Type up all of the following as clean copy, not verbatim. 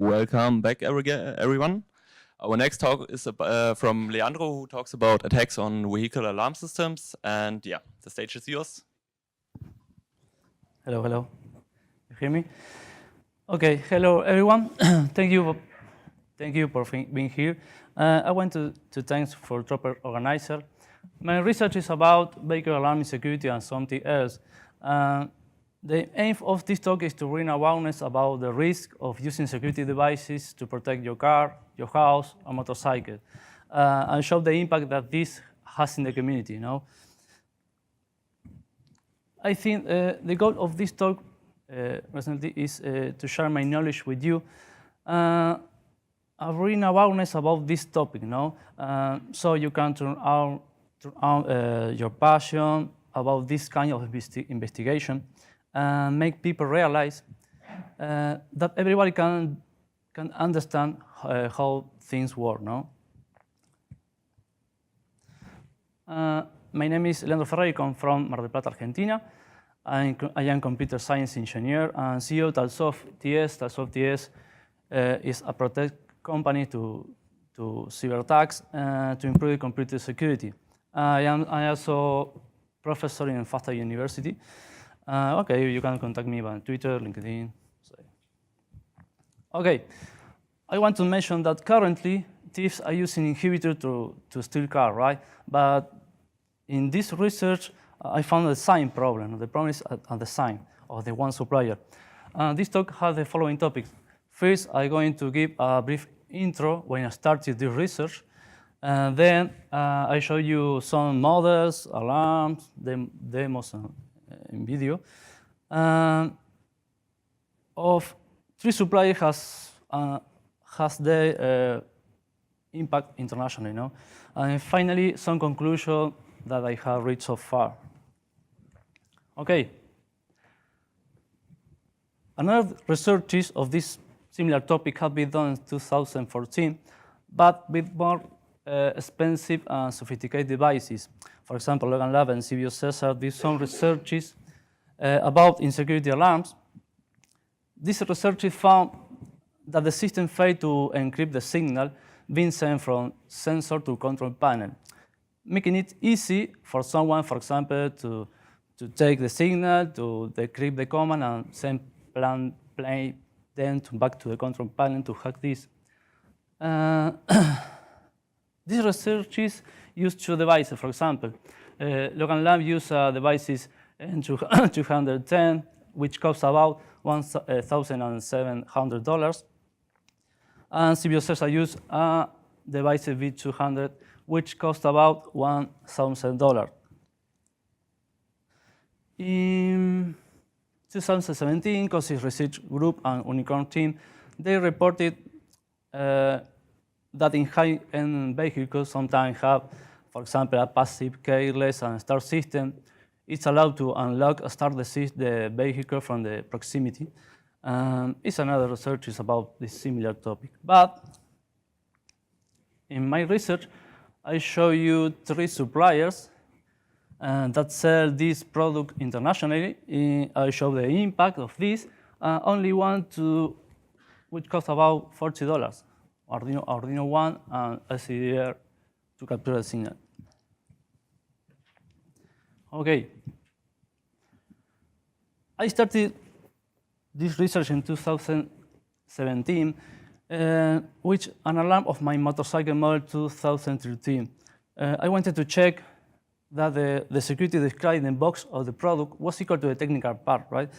Welcome back, everyone. Our next talk is from Leandro, who talks about attacks on vehicle alarm systems. And yeah, the stage is yours. Hello, hello. You hear me? Okay, hello, everyone. Thank you for being here. I want to thank for proper organizer. My research is about vehicle alarm insecurity and something else. The aim of this talk is to bring awareness about the risk of using security devices to protect your car, your house, or motorcycle, and show the impact that this has in the community. I think the goal of this talk recently is to share my knowledge with you, bring awareness about this topic, so you can turn on your passion about this kind of investigation. Make people realize that everybody can understand how things work. My name is Leandro Ferrer. I come from Mar del Plata, Argentina. I am computer science engineer and CEO of Talsoft TS. Talsoft TS is a protect company to cyber attacks to improve computer security. I am also professor in FASTA University. Okay, you can contact me on Twitter, LinkedIn. Okay, I want to mention that currently thieves are using inhibitor to steal car, right? But in this research, I found the sign problem. The problem is at the sign of the one supplier. This talk has the following topics. First, I'm going to give a brief intro when I started this research. Then I show you some models, alarms, demos, in video of three suppliers has their impact internationally, and finally some conclusion that I have reached so far. Okay. Another researches of this similar topic have been done in 2014, but with more expensive and sophisticated devices. For example, Logan Lab and CBO Cesar did some researches about insecurity alarms. These researchers found that the system failed to encrypt the signal being sent from sensor to control panel, making it easy for someone, for example, to take the signal, to decrypt the command, and send play then back to the control panel to hack this. These researchers use two devices, for example. Logan Lab uses devices N210, which costs about $1,700. And CBO Cesar uses a device V200, which costs about $1,000. In 2017, COSIS Research Group and Unicorn team, they reported that in high-end vehicles sometimes have, for example, a passive, careless, and start system. It's allowed to unlock or start the vehicle from the proximity. It's another research is about this similar topic. But in my research, I show you three suppliers that sell this product internationally. I show the impact of this. Only one which costs about $40. Arduino One and SCDR to capture the signal. Okay. I started this research in 2017, which an alarm of my motorcycle model 2013. I wanted to check that the security described in the box of the product was equal to the technical part, right?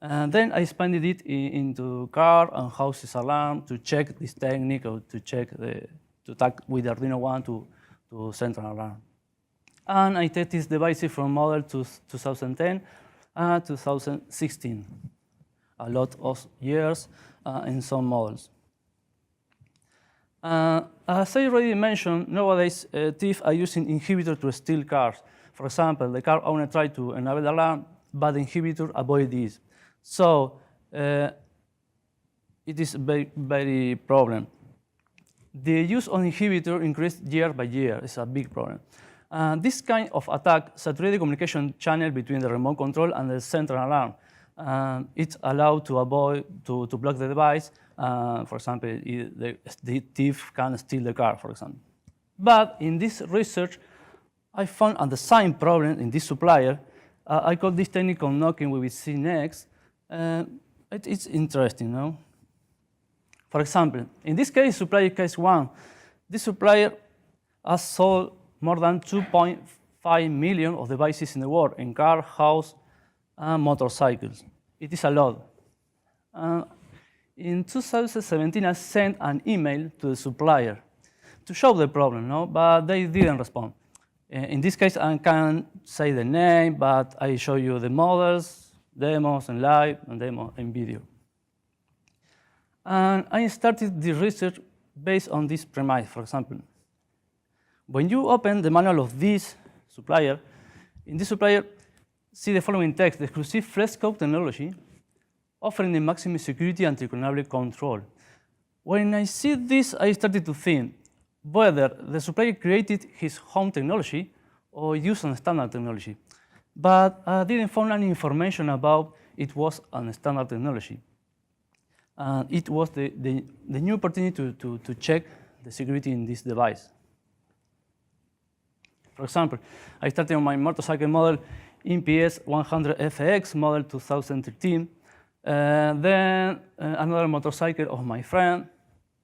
And then I expanded it into car and houses alarm to check this technique or to check to tag with Arduino One to send an alarm. And I tested this device from model to 2010 and 2016. A lot of years in some models. As I already mentioned, nowadays thieves are using inhibitors to steal cars. For example, the car owner tried to enable the alarm, but the inhibitor avoided this. So it is a very problem. The use of inhibitor increased year by year. It's a big problem. This kind of attack saturated the communication channel between the remote control and the central alarm. It's allowed to avoid to block the device. For example, the thief can steal the car, for example. But in this research, I found a design problem in this supplier. I call this technique of knocking. We will see next. It's interesting, no? For example, in this case, Supplier Case One, this supplier has sold more than 2.5 million of devices in the world in car, house, and motorcycles. It is a lot. In 2017, I sent an email to the supplier to show the problem, no? But they didn't respond. In this case, I can't say the name, but I show you the models, demos in live, and demo in video. And I started the research based on this premise. For example, when you open the manual of this supplier, in this supplier, see the following text: the exclusive flex-code technology offering the maximum security and trigonal control. When I see this, I started to think whether the supplier created his own technology or used a standard technology. But I didn't find any information about it was a standard technology. And it was the new opportunity to check the security in this device. For example, I started on my motorcycle model MPS 100FX model 2013. Then another motorcycle of my friend,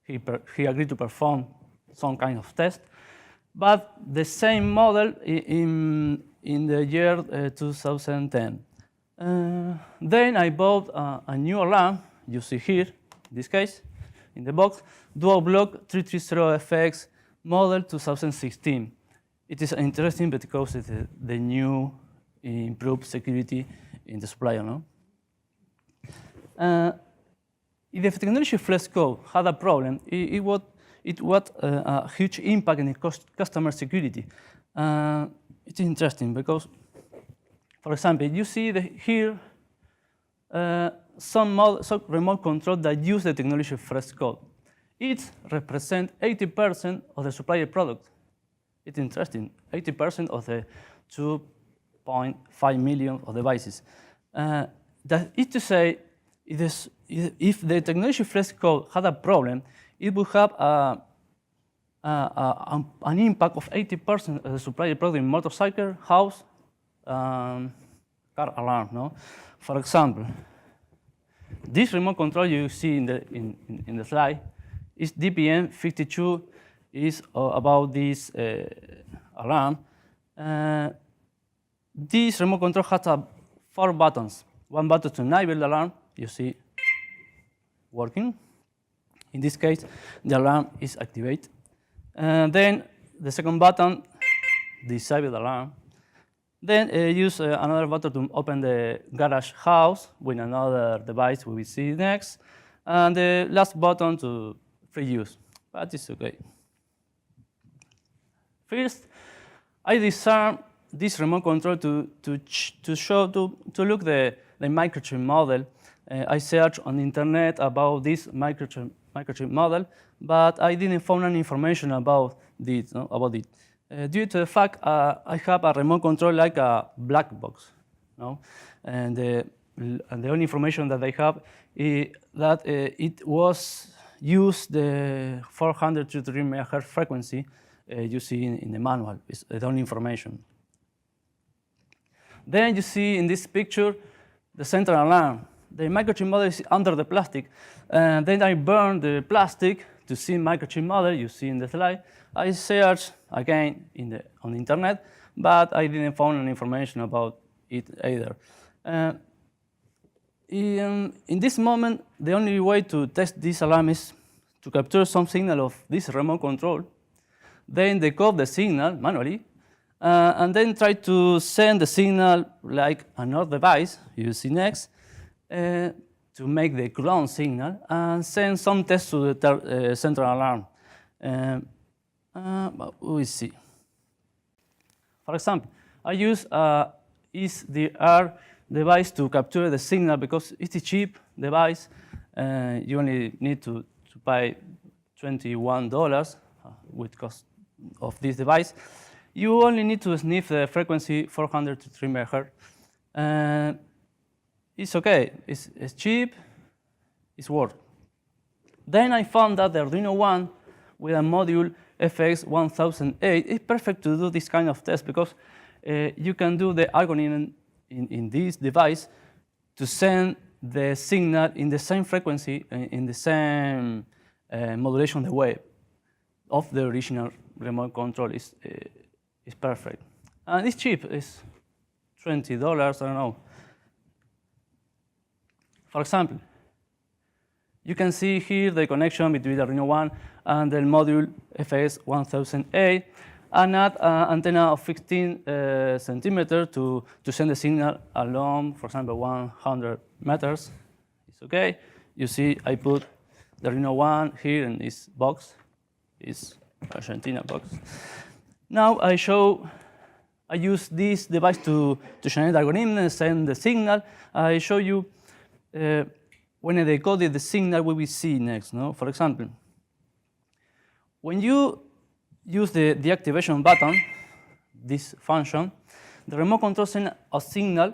he agreed to perform some kind of test. But the same model in the year 2010. Then I bought a new alarm, you see here, in this case, in the box, dual block 330FX model 2016. It is interesting because it's the new improved security in the supplier, no? If the technology flex code had a problem, it was a huge impact in the customer security. It's interesting because, for example, you see here some remote control that use the technology flex code. It represents 80% of the supplier product. It's interesting, 80% of the 2.5 million of devices. That is to say, if the technology flex code had a problem, it would have an impact of 80% of the supplier product in motorcycle, house, car alarm. No? For example, this remote control you see in the slide is DPM52, is about this alarm. This remote control has 4 buttons. One button to enable the alarm, you see working. In this case, the alarm is activated. Then the second button, disable the alarm. Then use another button to open the garage house with another device we will see next. And the last button to free use, but it's okay. First, I disarm this remote control to look the microchip model. I searched on the internet about this microchip model, but I didn't find any information about it. Due to the fact I have a remote control like a black box, no? And the only information that I have is that it was used the 433 MHz frequency you see in the manual. It's the only information. Then you see in this picture the central alarm. The microchip model is under the plastic. Then I burn the plastic to see microchip model you see in the slide. I searched again on the internet, but I didn't find any information about it either. In this moment, the only way to test this alarm is to capture some signal of this remote control, then decode the signal manually, and then try to send the signal like another device you see next to make the ground signal and send some tests to the central alarm. We see. For example, I use SDR device to capture the signal because it's a cheap device. You only need to pay $21 with cost of this device. You only need to sniff the frequency 403 MHz. it's okay. It's cheap. It's worth. Then I found that the Arduino One with a module FX1008 is perfect to do this kind of test because you can do the algorithm in this device to send the signal in the same frequency, in the same modulation of the wave of the original remote control is perfect. And it's cheap. It's $20, I don't know. For example, you can see here the connection between the Arduino One and the module FX1008, and add an antenna of 15 centimeters to send the signal along, for example, 100 meters. It's okay. You see, I put the Arduino One here in this box, this Argentina box. Now I use this device to generate the algorithm and send the signal. I show you when I decoded the signal, we will see next. No? For example, when you use the deactivation button, this function, the remote control sends a signal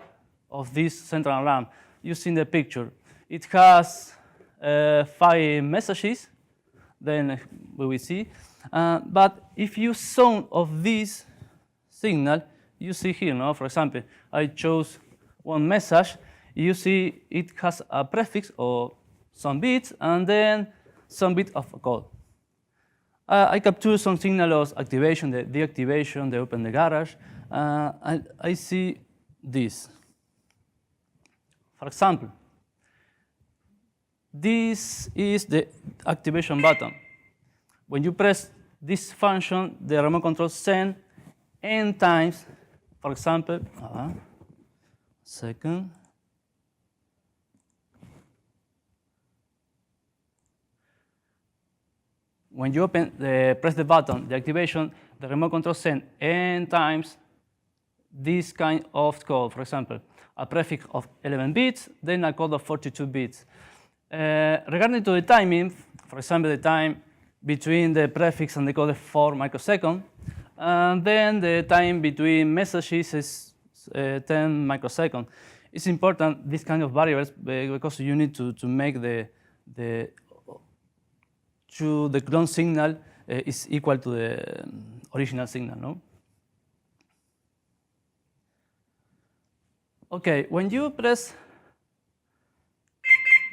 of this central alarm. You see in the picture. It has 5 messages, then we will see. But if you sound of this signal, you see here, no? For example, I chose one message. You see it has a prefix or some bits, and then some bit of code. I capture some signals, activation, the deactivation, the open the garage, and I see this. For example, this is the activation button. When you press this function, the remote control sends n times, for example, second. When you press the button, the activation, the remote control sends n times this kind of code. For example, a prefix of 11 bits, then a code of 42 bits. Regarding to the timing, for example, the time between the prefix and the code is 4 microseconds, and then the time between messages is 10 microseconds. It's important, this kind of variables, because you need to make the clone signal is equal to the original signal, no? Okay, when you press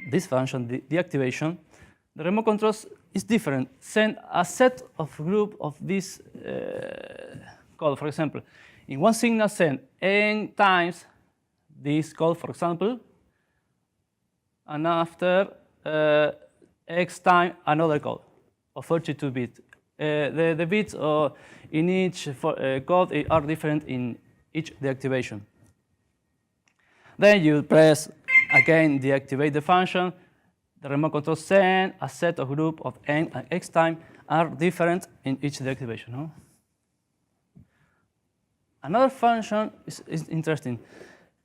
this function, the deactivation, the remote control is different. Send a set of group of this code. For example, in one signal, send n times this code, for example, and after x time another code of 32 bits. The bits in each code are different in each deactivation. Then you press again deactivate the function. The remote control sends a set of group of n and x time are different in each deactivation. No? Another function is interesting.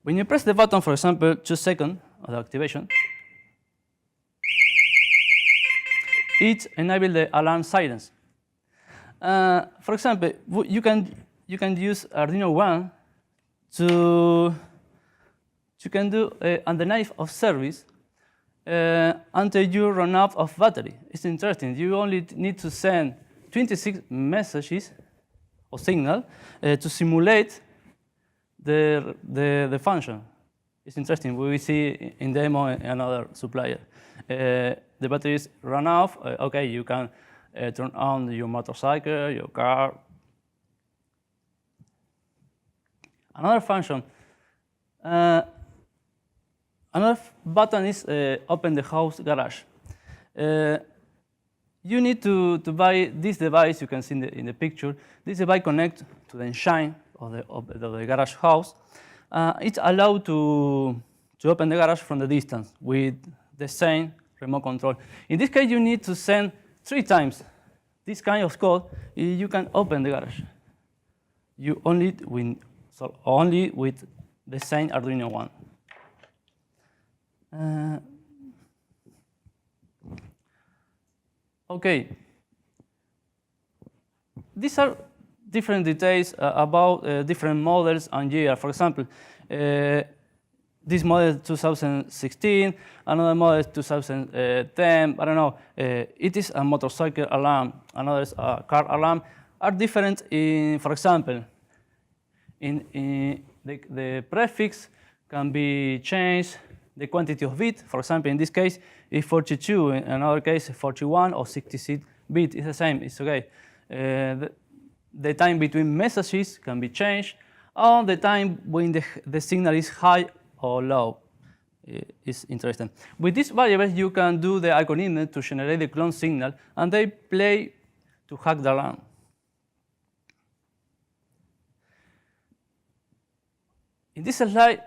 When you press the button, for example, 2 seconds of the activation, it enables the alarm silence. For example, you can use Arduino One to do underneath of service until you run out of battery. It's interesting. You only need to send 26 messages or signal to simulate the function. It's interesting. We will see in demo another supplier. The batteries run off. Okay, you can turn on your motorcycle, your car. Another function. Another button is open the house garage. You need to buy this device. You can see in the picture. This device connects to the engine of the garage house. It's allowed to open the garage from the distance with the same remote control. In this case, you need to send 3 times this kind of code. You can open the garage. You only with the same Arduino One. Okay. These are different details about different models and year. For example, this model is 2016, another model is 2010, I don't know. It is a motorcycle alarm, another is a car alarm, are different in, for example, in the prefix can be changed, the quantity of bit, for example, in this case, is 42, in another case, 41 or 66 bit, it's the same, it's okay. The time between messages can be changed, or the time when the signal is high or low. It's interesting. With these variables, you can do the algorithm to generate the clone signal, and they play to hack the alarm. In this slide,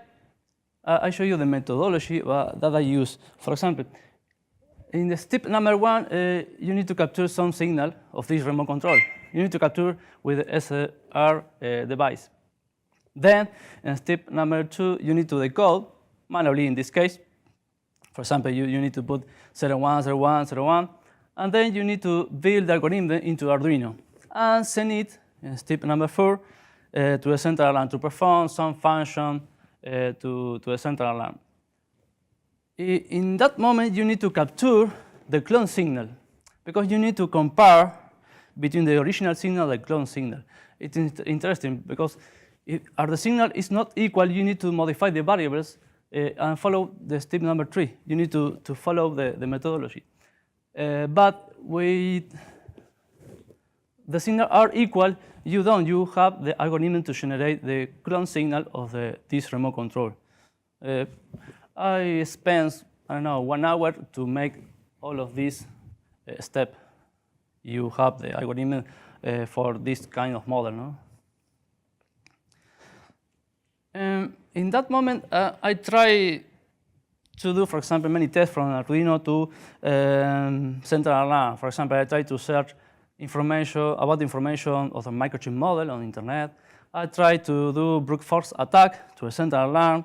I show you the methodology that I use. For example, in the step number 1, you need to capture some signal of this remote control. You need to capture with the SR device. Then, in step number 2, you need to decode manually in this case. For example, you need to put 01, 01, 01, and then you need to build the algorithm into Arduino and send it in step number 4 to a central alarm to perform some function to a central alarm. In that moment, you need to capture the clone signal because you need to compare between the original signal and the clone signal. It's interesting because if the signal is not equal, you need to modify the variables and follow the step number 3. You need to follow the methodology. But with the signal are equal, you don't. You have the algorithm to generate the clone signal of this remote control. I spent, I don't know, 1 hour to make all of these steps. You have the algorithm for this kind of model, no? In that moment, I try to do, for example, many tests from Arduino to central alarm. For example, I try to search information of the microchip model on the internet. I try to do brute force attack to a central alarm,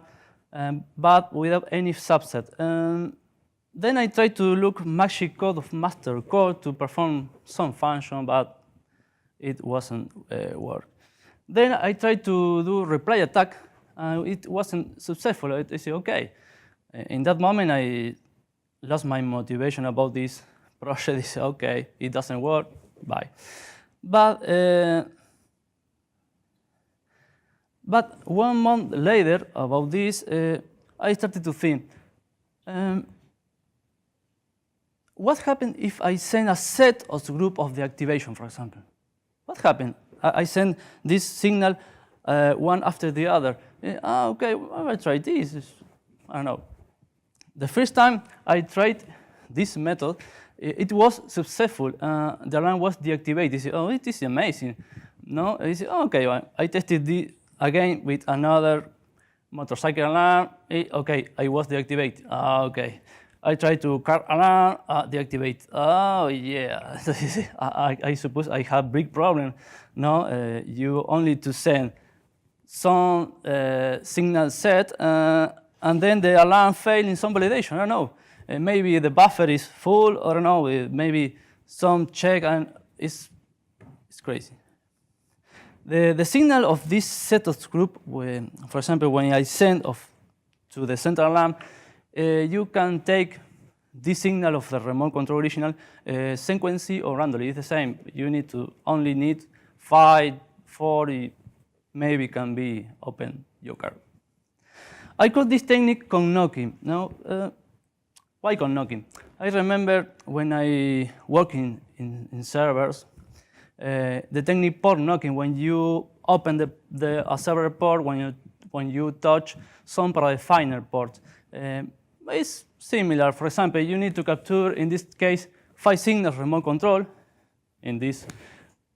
but without any subset. Then I try to look magic code of master code to perform some function, but it wasn't work. Then I tried to do reply attack. It wasn't successful. I said, okay. In that moment, I lost my motivation about this project. I said, okay, it doesn't work, bye. But 1 month later about this, I started to think, what happened if I send a set of group of deactivation, for example? What happened? I send this signal one after the other. Okay, well, I try this. I don't know. The first time I tried this method, it was successful. The alarm was deactivated. I said, oh, it is amazing. No, I said, oh, okay, well, I tested this again with another motorcycle alarm. Okay, I was deactivated. Okay. I tried to car alarm, deactivate. Oh, yeah. I suppose I have big problem. No, you only to send some signal set, and then the alarm failed in some validation. I don't know. Maybe the buffer is full, or I don't know. Maybe some check, and it's crazy. The signal of this set of group, for example, when I send to the central alarm, you can take this signal of the remote control original sequentially or randomly. It's the same. You only need 5, 40, maybe can be open your card. I call this technique con knocking. No, why con knocking? I remember when I work in servers, the technique port knocking, when you open a server port, when you touch some predefiner port. It's similar. For example, you need to capture, in this case, 5 signals remote control in this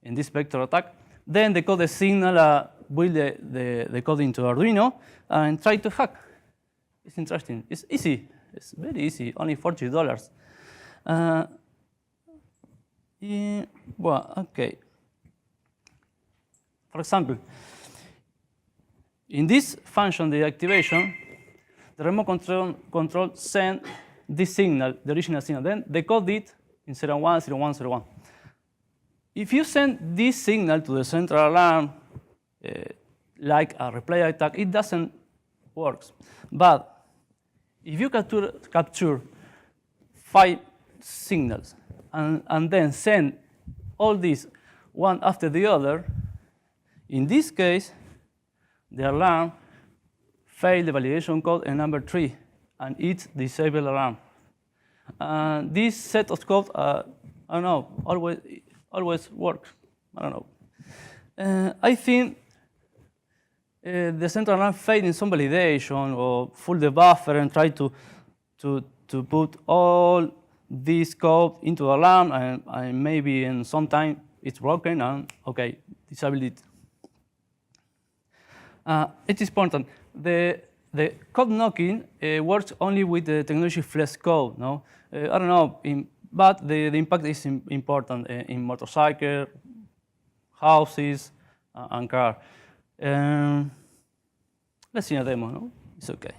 vector attack. Then decode the signal, build the code into Arduino, and try to hack. It's interesting. It's easy. It's very easy. Only $40. Well, okay. For example, in this function, the activation, the remote control send this signal, the original signal, then decode it in 01, 01, 01. If you send this signal to the central alarm, like a reply attack, it doesn't works. But if you capture 5 signals and then send all these one after the other, in this case, the alarm failed the validation code in number 3, and it's disabled alarm. This set of code, I don't know, always works. I don't know. I think the central alarm failed in some validation or fooled the buffer and tried to put all this code into the alarm, and maybe in some time it's broken, and okay, disable it. It is important. The code knocking works only with the technology flex code. No, I don't know, but the impact is important in motorcycle, houses, and car. Let's see a demo. No, it's okay.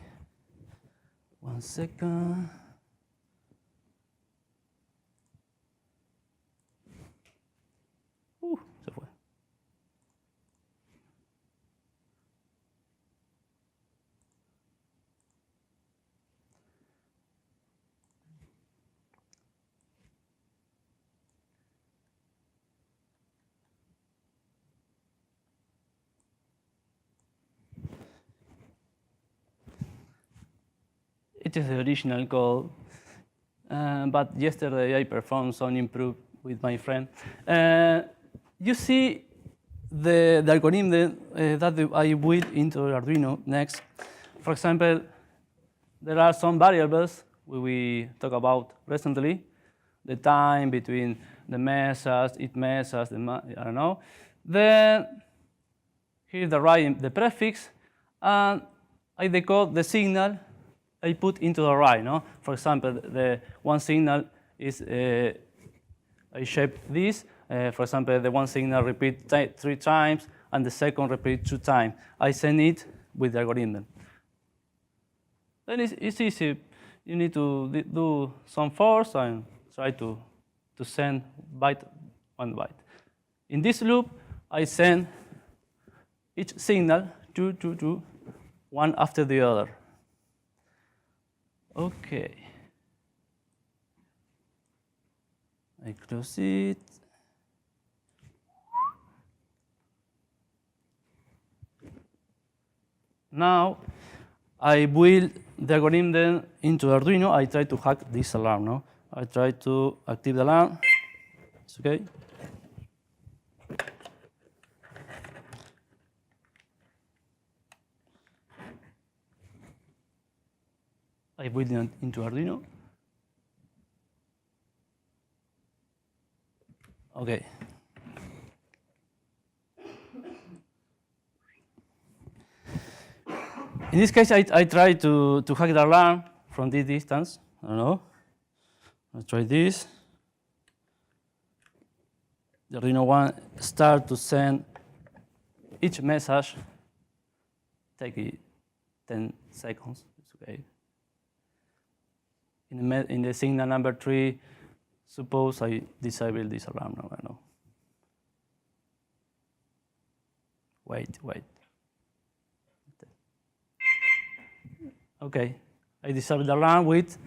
1 second. Se fue. It is the original code, but yesterday I performed some improve with my friend. You see the algorithm that I built into Arduino next. For example, there are some variables we talked about recently, the time between the message, each message, I don't know. Then here's the prefix, and I decode the signal I put into the array. No? For example, the one signal is I shape this. For example, the one signal repeats 3 times, and the second repeats 2 times. I send it with the algorithm. Then it's easy. You need to do some force and try to send one byte. In this loop, I send each signal to one after the other. Okay. I close it. Now, I build the algorithm into Arduino. I try to hack this alarm. No? I try to activate the alarm. It's okay. I build it into Arduino. Okay. In this case, I try to hack the alarm from this distance. I don't know. I'll try this. The Arduino one start to send each message. Take it 10 seconds. It's okay. In the signal number 3, suppose I disable this alarm now. I know. Wait. Okay, I disable the alarm with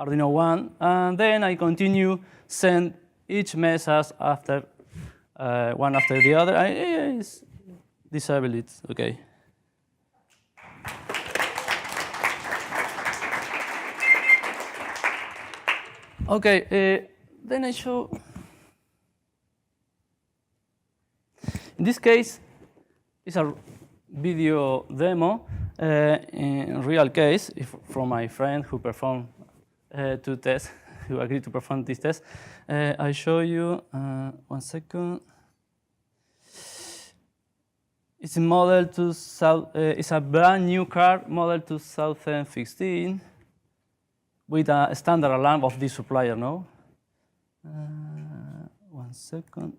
Arduino 1, and then I continue send each message after one after the other. I disable it. Okay. Okay, then I show. In this case, it's a video demo in real case from my friend who performed 2 tests, who agreed to perform this test. I show you 1 second. It's a model it's a brand new car, model 2015. With a standard alarm of this supplier, no? 1 second.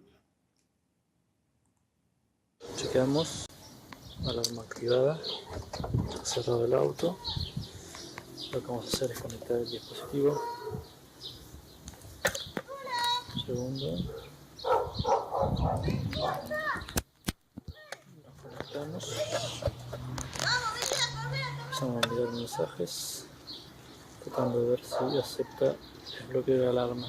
Chequeamos. Alarma activada. Cerrado el auto. Lo que vamos a hacer es conectar el dispositivo. Un segundo. Lo conectamos. Empezamos a enviar mensajes, tratando de ver si acepta el bloqueo de alarma.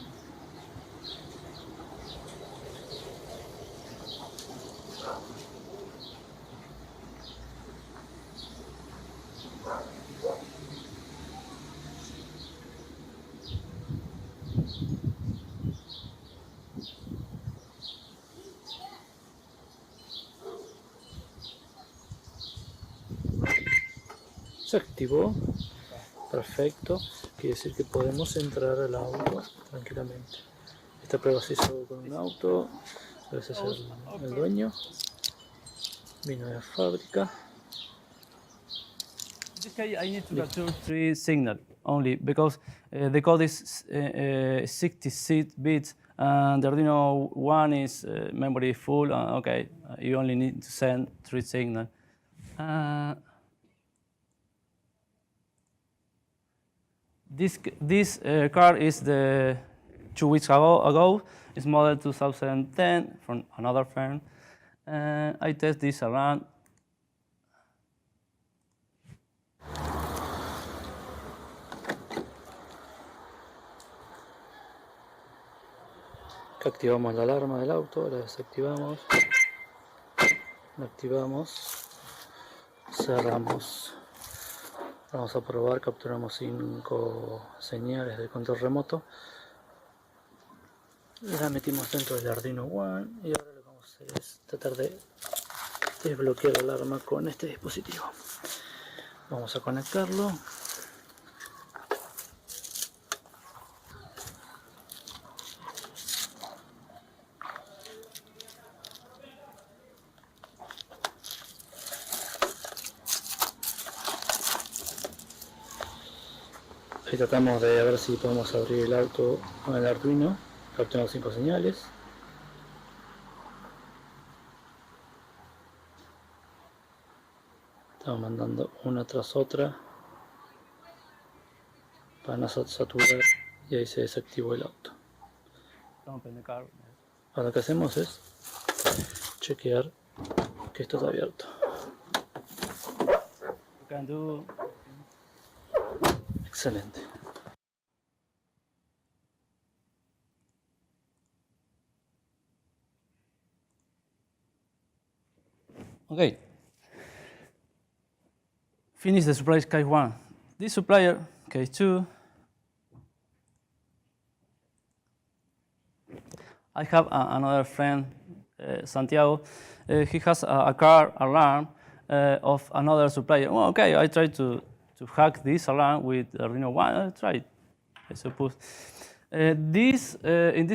Se activó, perfecto, quiere decir que podemos entrar al auto tranquilamente. Esta prueba se hizo con un auto, ese es el dueño, vino de la fábrica. In this case, I need to capture 3 signals only because the code is 66 bits and the Arduino one is memory full. Okay, you only need to send 3 signals. This car is the 2 weeks ago. It's model 2010 from another firm. I test this around. Activamos la alarma del auto, la desactivamos, la activamos, cerramos. Vamos a probar, capturamos 5 señales de control remoto. La metimos dentro del Arduino One y ahora lo que vamos a hacer es tratar de desbloquear la alarma con este dispositivo. Vamos a conectarlo. Ahí tratamos de ver si podemos abrir el auto con el Arduino. Capturamos 5 señales. Estamos mandando una tras otra para no saturar y ahí se desactivó el auto. Ahora lo que hacemos es chequear que esto está abierto. Excelente. Okay. Finish the Supplier Case One. This Supplier Case Two. I have another friend, Santiago. He has a car alarm of another supplier. Well, okay, I tried to hack this alarm with Arduino One. I tried, I suppose. In this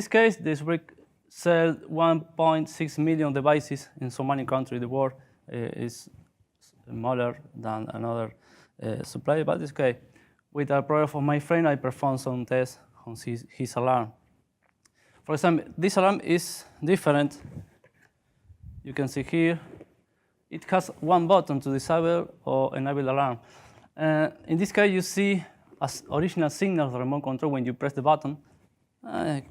case, this brick sells 1.6 million devices in so many countries. The world is smaller than another supplier, but it's okay. With a program of my friend, I performed some tests on his alarm. For example, this alarm is different. You can see here, it has one button to disable or enable alarm. In this case, you see as original signal of the remote control when you press the button. 1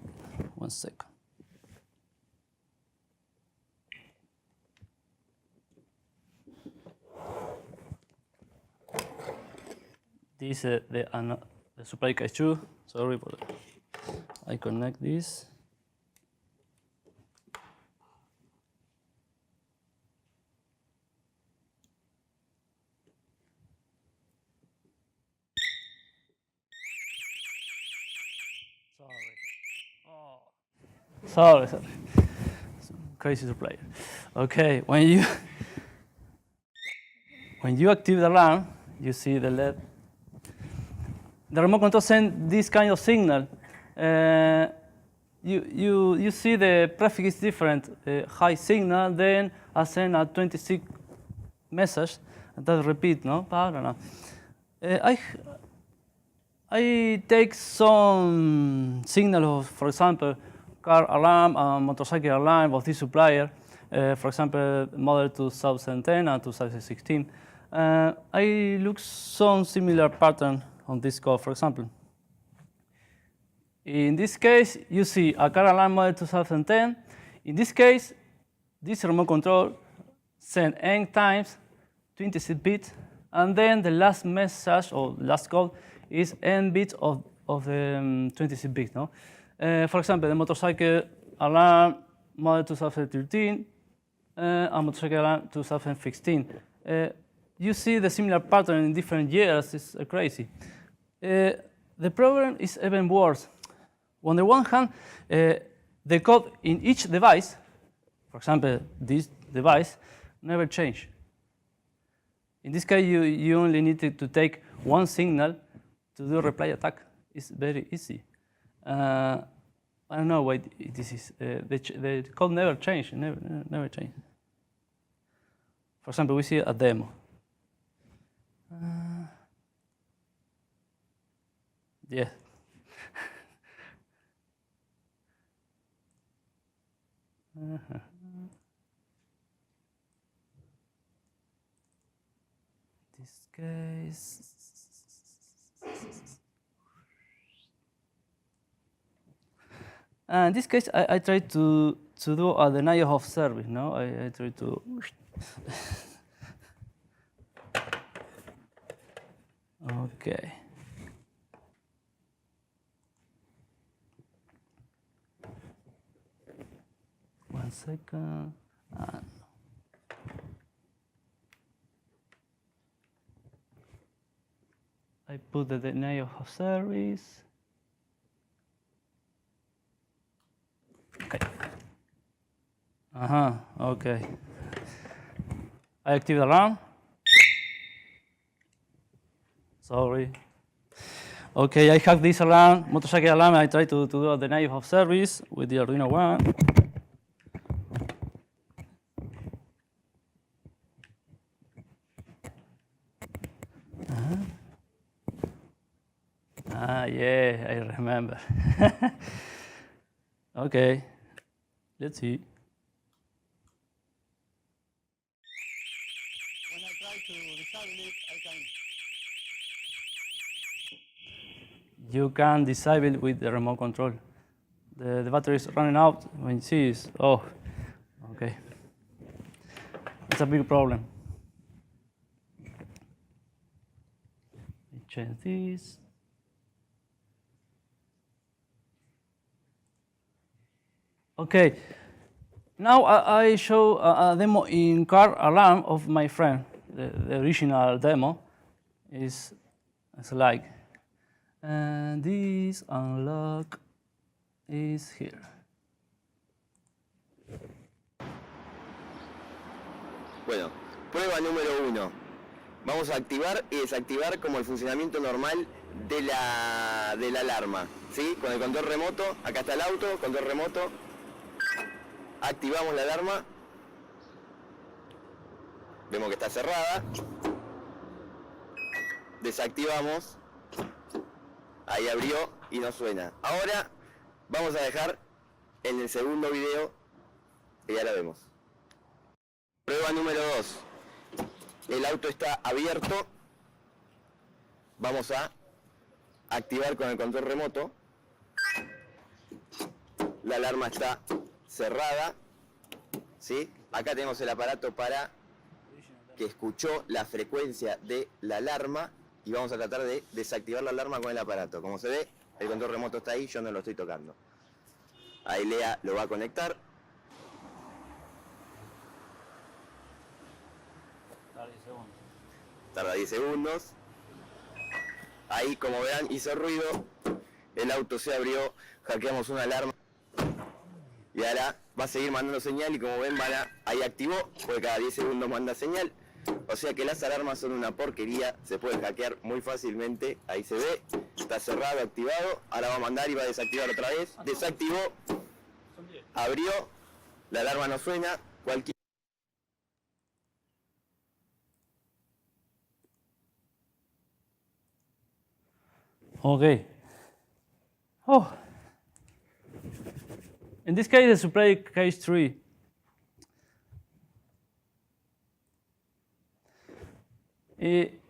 second. This is the Supplier Case Two. Sorry for that. I connect this. Sorry. Crazy supplier. Okay, when you activate the alarm, you see the LED. The remote control sends this kind of signal. You see the prefix is different. High signal, then I send a 26 message that repeat. No, I don't know. I take some signal of, for example, car alarm and motorcycle alarm of this supplier. For example, model 2010 and 2016. I look some similar pattern on this code, for example. In this case, you see a car alarm model 2010. In this case, this remote control sends n times 26 bits And then the last message or last code is n bits of the 26 bits. No? For example, the motorcycle alarm model 2013 and motorcycle alarm 2015. You see the similar pattern in different years. It's crazy. The problem is even worse. On the one hand, the code in each device, for example, this device, never change. In this case, you only need to take one signal to do a reply attack. It's very easy. I don't know why this is. The code never changed. Never changed. For example, we see a demo. Yeah. This case. In this case, I tried to do a denial of service. No, I tried to. Okay. One second. I put the denial of service. Okay. Okay. I activate the alarm. Sorry. Okay, I have this alarm, motorcycle alarm. I try to do a denial of service with the Arduino One. Yeah, I remember. Okay, let's see. When I try to disable it, you can disable it with the remote control. The battery is running out when it sees. Oh, okay. It's a big problem. Let me change this. Okay, now I show a demo in car alarm of my friend. The original demo is like, and this unlock is here. Bueno, prueba número 1. Vamos a activar y desactivar como el funcionamiento normal de la alarma, ¿sí? Con el control remoto, acá está el auto, control remoto. Activamos la alarma. Vemos que está cerrada. Desactivamos. Ahí abrió y no suena. Ahora vamos a dejar en el segundo video y ya la vemos. Prueba número 2. El auto está abierto. Vamos a activar con el control remoto. La alarma está cerrada, ¿sí? Acá tenemos el aparato para que escuchó la frecuencia de la alarma y vamos a tratar de desactivar la alarma con el aparato. Como se ve, el control remoto está ahí, yo no lo estoy tocando. Ahí Lea lo va a conectar. Tarda 10 segundos. Ahí, como verán, hizo ruido. El auto se abrió, hackeamos una alarma. Y ahora va a seguir mandando señal y como ven, ahí activó, porque cada 10 segundos manda señal. O sea que las alarmas son una porquería, se pueden hackear muy fácilmente. Ahí se ve, está cerrado, activado. Ahora va a mandar y va a desactivar otra vez. Desactivó, abrió, la alarma no suena, cualquier... Okay. Oh. In this case, the Supplier Case 3.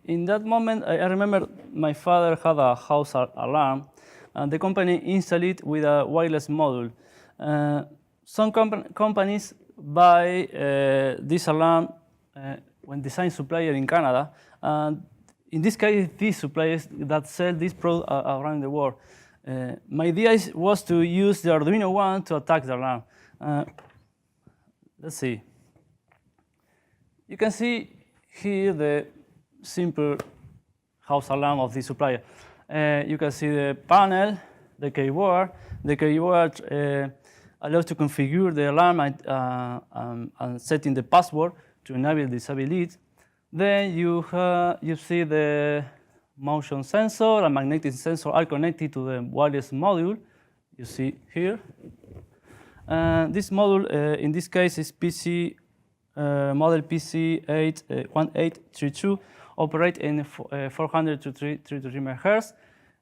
In that moment, I remember my father had a house alarm, and the company installed it with a wireless module. Some companies buy this alarm when designing supplier in Canada. And in this case, these suppliers that sell this product around the world. My idea was to use the Arduino One to attack the alarm. Let's see. You can see here the simple house alarm of the supplier. You can see the panel, the keyboard. The keyboard allows to configure the alarm and setting the password to enable disable it. Then you see the motion sensor and magnetic sensor are connected to the wireless module. You see here. This module, in this case, is model PC1832, operate in 400 to 333 MHz.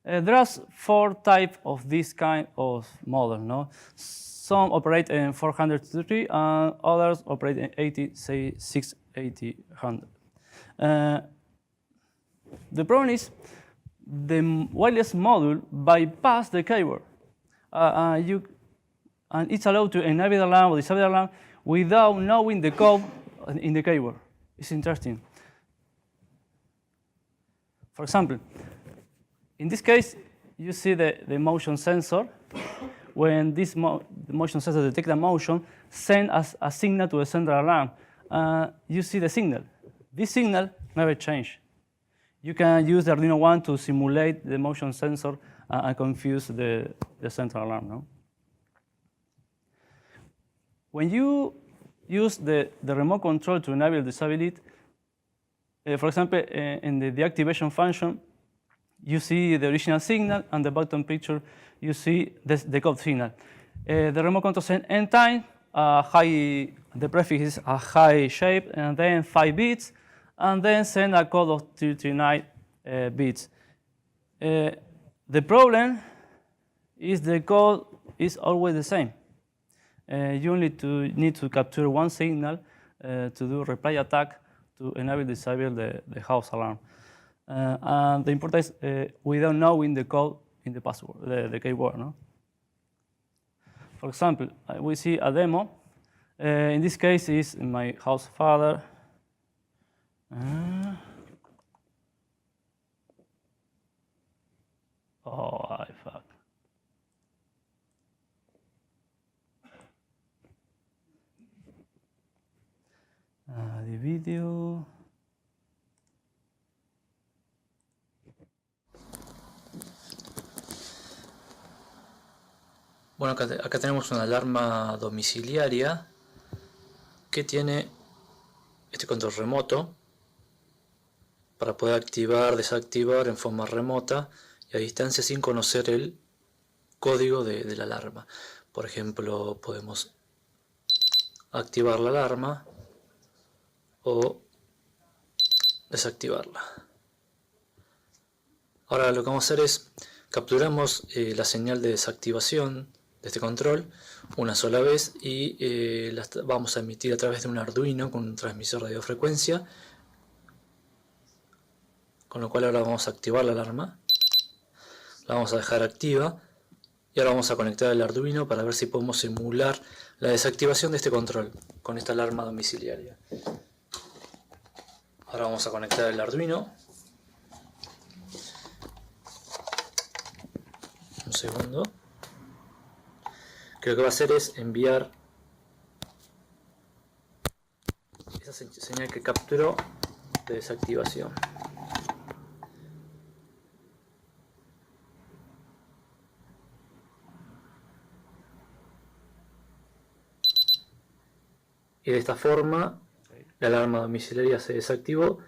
There are 4 types of this kind of model. No? Some operate in 433 and others operate in 80, say 680, 100. The problem is the wireless module bypass the keyboard. And it's allowed to enable the alarm or disable the alarm without knowing the code in the keyboard. It's interesting. For example, in this case, you see the motion sensor. When the motion sensor detects a motion, send a signal to the central alarm. You see the signal. This signal never changes. You can use the Arduino One to simulate the motion sensor and confuse the central alarm. No? When you use the remote control to enable disable it, for example, in the deactivation function, you see the original signal, and the bottom picture, you see the code signal. The remote control sends n time, the prefix is a high shape, and then 5 bits, and then send a code of 39 bits. The problem is the code is always the same. You only need to capture one signal to do reply attack to enable disable the house alarm. And the important is without knowing the code in the password, the keyboard. No? For example, we see a demo. In this case, is my house father. Oh, I fuck. The video. Bueno, acá tenemos una alarma domiciliaria que tiene este control remoto para poder activar, desactivar en forma remota y a distancia sin conocer el código de la alarma. Por ejemplo, podemos activar la alarma o desactivarla. Ahora lo que vamos a hacer es capturamos la señal de desactivación de este control una sola vez y la vamos a emitir a través de un Arduino con un transmisor de radiofrecuencia, con lo cual ahora vamos a activar la alarma, la vamos a dejar activa y ahora vamos a conectar el Arduino para ver si podemos emular la desactivación de este control con esta alarma domiciliaria. Ahora vamos a conectar el Arduino. Un segundo. Que lo que va a hacer es enviar esa señal que capturó de desactivación. Y de esta forma la alarma domiciliaria se desactivó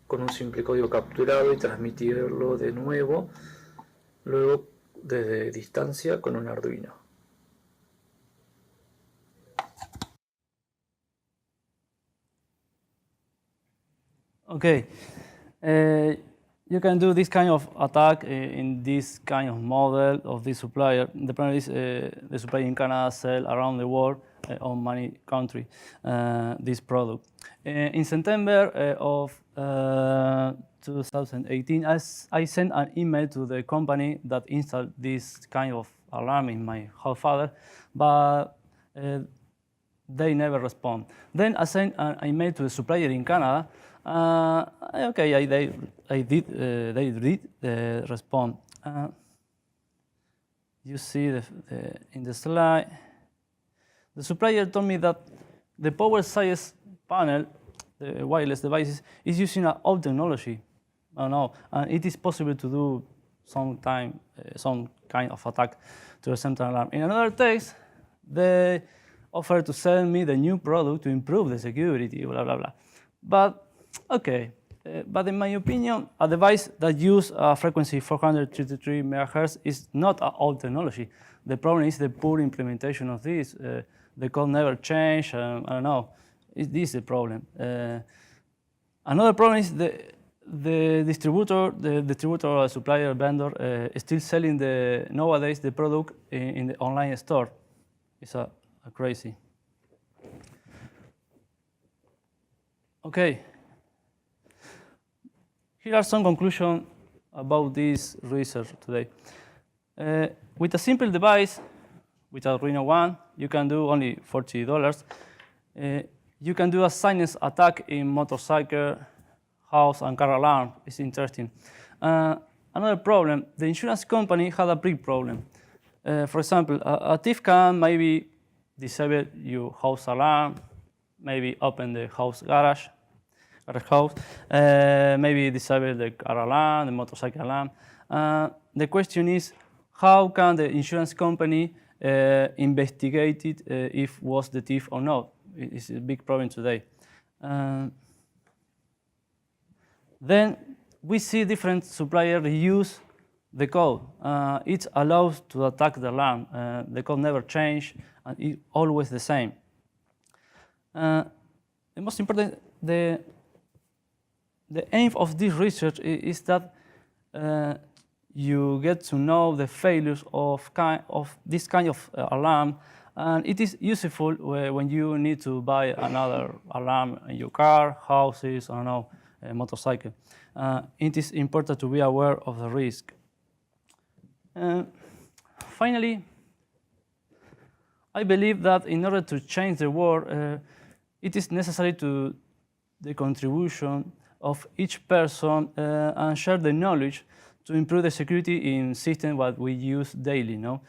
con un simple código capturado y transmitirlo de nuevo luego desde distancia con un Arduino. Okay, you can do this kind of attack in this kind of model of this supplier. The problem is the supplier in Canada sell around the world on many countries this product. In September of 2018, I sent an email to the company that installed this kind of alarm in my house father, but they never respond. Then I sent an email to the supplier in Canada. Okay, they did respond. You see in the slide, the supplier told me that the power size panel, the wireless devices, is using an old technology. I don't know, and it is possible to do some kind of attack to the central alarm. In another case, they offered to sell me the new product to improve the security, blah, blah, blah. But, okay. But in my opinion, a device that uses a frequency 433 MHz is not an old technology. The problem is the poor implementation of this. The code never changed. I don't know. This is the problem. Another problem is the distributor or supplier vendor is still selling nowadays the product in the online store. It's a crazy. Okay. Here are some conclusions about this research today. With a simple device, with Arduino One, you can do only $40. You can do a silence attack in motorcycle, house, and car alarm. It's interesting. Another problem, the insurance company had a big problem. For example, a thief can maybe disable your house alarm, maybe open the garage house, maybe disable the car alarm, the motorcycle alarm. The question is, how can the insurance company investigate it if was the thief or not? It's a big problem today. Then we see different suppliers use the code. It allows to attack the alarm. The code never changes, and it's always the same. The most important, the aim of this research is that you get to know the failures of this kind of alarm, and it is useful when you need to buy another alarm in your car, houses, I don't know, a motorcycle. It is important to be aware of the risk. Finally, I believe that in order to change the world, it is necessary to the contribution of each person and share the knowledge to improve the security in systems that we use daily. No?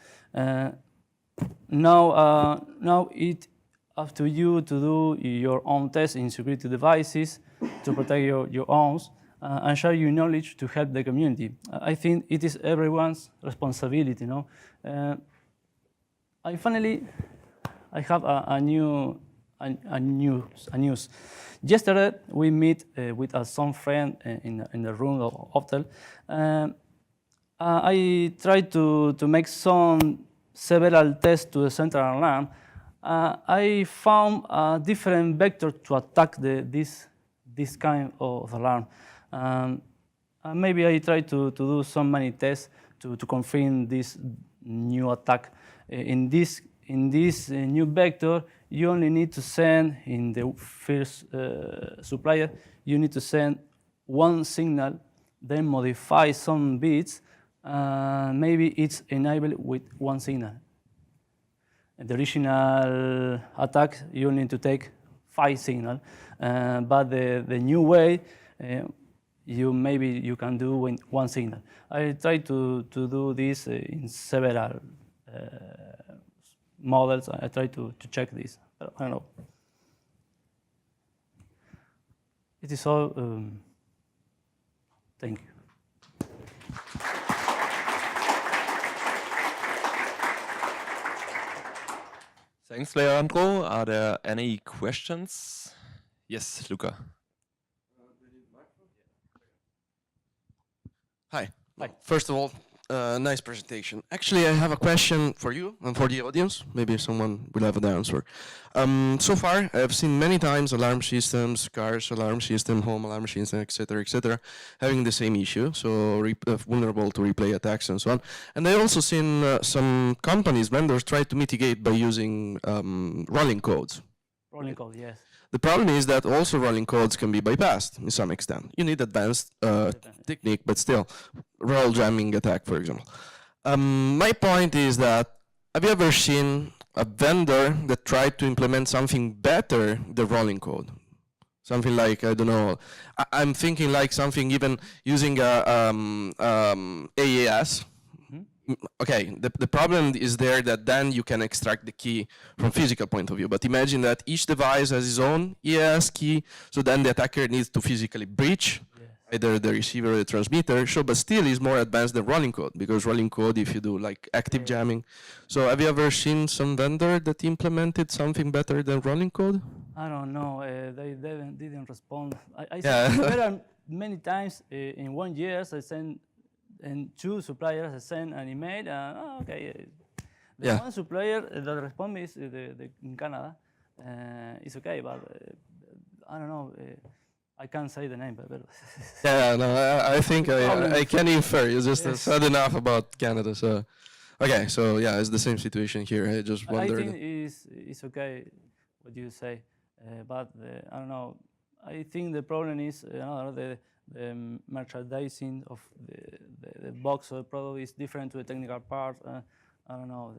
Now it's up to you to do your own tests in security devices to protect your own and share your knowledge to help the community. I think it is everyone's responsibility. No? Finally, I have a news. Yesterday, we meet with some friend in the room of hotel. I tried to make several tests to the central alarm. I found a different vector to attack this kind of alarm. Maybe I try to do so many tests to confirm this new attack. In this new vector, you only need to send, in the first supplier, you need to send one signal, then modify some bits, maybe it's enabled with one signal. In the original attack, you need to take 5 signals, but the new way, maybe you can do with one signal. I try to do this in several models. I try to check this. I don't know. It is all. Thank you. Thanks, Leandro. Are there any questions? Yes, Luca. Hi. First of all, nice presentation. Actually, I have a question for you and for the audience. Maybe someone will have an answer. So far, I've seen many times alarm systems, cars alarm system, home alarm system, etc., having the same issue, so vulnerable to replay attacks and so on. And I've also seen some companies, vendors, try to mitigate by using rolling codes. Rolling code, yes. The problem is that also rolling codes can be bypassed in some extent. You need advanced technique, but still, roll jamming attack, for example. My point is that, have you ever seen a vendor that tried to implement something better than rolling code. Something like, I don't know, I'm thinking like something even using AES. Okay, the problem is there that then you can extract the key from physical point of view. But imagine that each device has its own EAS key, so then the attacker needs to physically breach either the receiver or the transmitter. So, but still is more advanced than rolling code, because rolling code, if you do like active jamming. So have you ever seen some vendor that implemented something better than rolling code? I don't know. They didn't respond. I Yeah. sent there are many times in 1 year. I sent and 2 suppliers. I sent an email. Okay. The one supplier that responded is in Canada. It's okay, but I don't know. I can't say the name, but Yeah, no, I think I can infer. You just said enough about Canada, so okay. So yeah, it's the same situation here. I just wondered. I think it's okay what you say, but I don't know. I think the problem is the merchandising of the box or the product is different to the technical part. I don't know.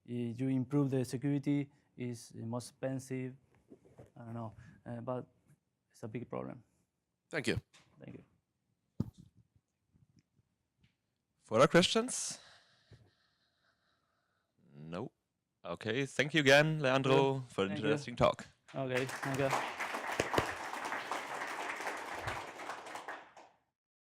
You improve the security, is more expensive. I don't know, but it's a big problem. Thank you. Thank you. Further questions? No. Okay, thank you again, Leandro, for the interesting talk. Okay, thank you.